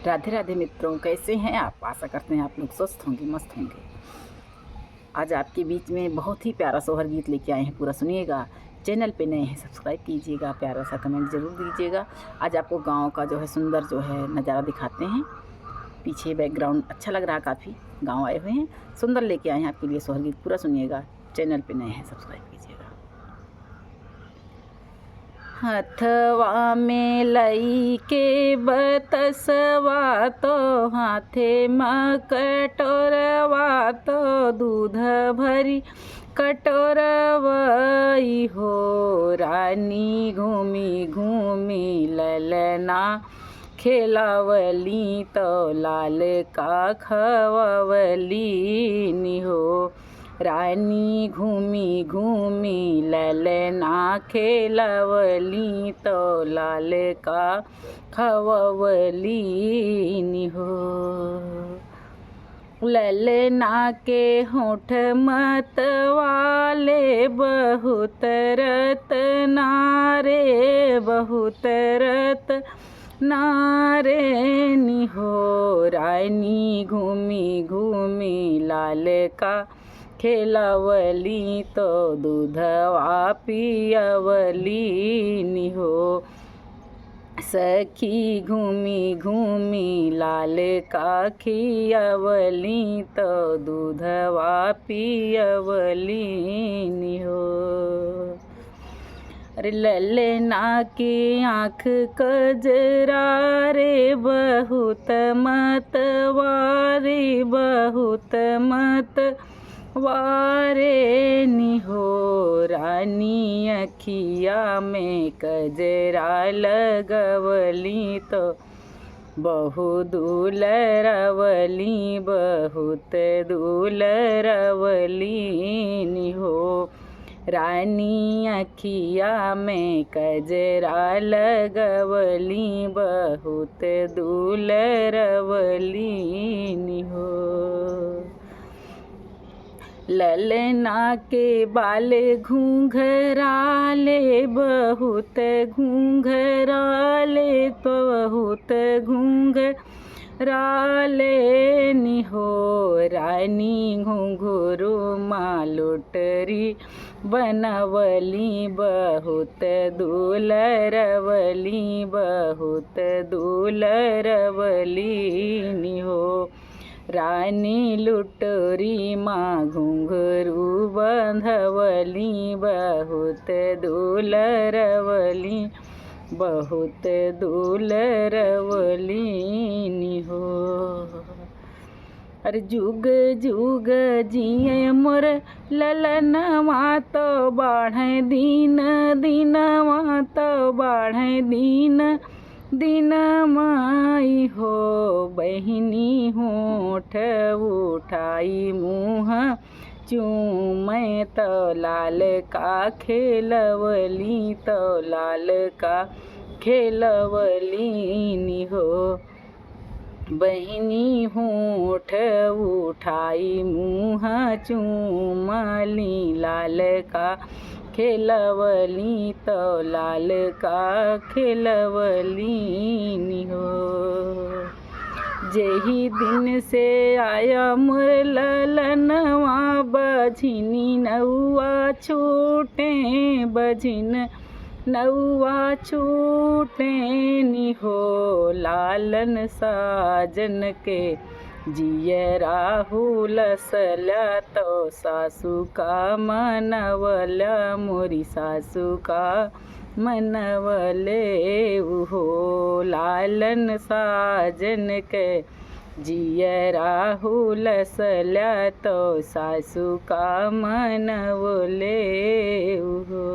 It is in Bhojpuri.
राधे राधे मित्रों, कैसे हैं आप। आशा करते हैं आप लोग स्वस्थ होंगे, मस्त होंगे। आज आपके बीच में बहुत ही प्यारा सोहर गीत लेके आए हैं, पूरा सुनिएगा। चैनल पे नए हैं सब्सक्राइब कीजिएगा, प्यारा सा कमेंट ज़रूर दीजिएगा। आज आपको गांव का जो है सुंदर जो है नज़ारा दिखाते हैं। पीछे बैकग्राउंड अच्छा लग रहा है, काफ़ी गाँव आए हुए हैं, सुंदर लेके आए हैं आपके लिए सोहर गीत, पूरा सुनिएगा। चैनल पर नए हैं सब्सक्राइब कीजिएगा। हथवा में लई के बतसवा तो हाथे में कटोरवा तो दूध भरी कटोरवई हो। रानी घूमी घूमी ललना खेलावली तो लाल का खवली निहो। रानी घूमी घूमी ललना खेलवली तो लाल का खवली निहो। ललना के होठ मत वाले बहुत रत्नारे बहुत रत्नारे निहो। रानी घूमी घूमी लाल का खेलवली तो दूधवा पियवली निहो। सखी घूमी घूमी लाल का खियवली तो दूधवा पियवली निहो। अरे ललना की आँख कजरा रे बहुत मतवारे बहुत मत वारे निहो। रानी अखिया में कजरा लगवली तो बहु दुलरवली बहुत दुलरवली निहो। रानी अखिया में कजरा लगवली बहुत दुलरवली निहो। ललना के बाल घूंघराले बहुत घूंघराले तो बहुत घूंघराले निहो। रानी घुंघरू मालुटरी बनवली बहुत दुलरवली बहुत दुलरवली निहो। रानी लुटोरी माँ घुंघरू बंधवली बहुत दुलरवली बहुत दुलरवली निहो। अरे जुग जुग जिए मोर ललनवा तो बाढ़े दिन दिनवा तो बाढ़े दिन दिन माई हो। बहिनी होठ उठाई मुँह चूमै तो लाल का खेलवली तो लाल का खेलवली निहो। बहिनी होठ उठाई मुँह चूमली लाल का खेलवली तो लाल का खेलवली निहो। जेही दिन से आया मोर ललनवा बझिनी नौआ छूटे बझिन नौआ छूटे निहो। लालन साजन के जियरा हुलसला तो सासू का मनवला मोरी सासू का मनवले हो। लालन साजन के जियरा हुलसला तो सासू का मनवले हो।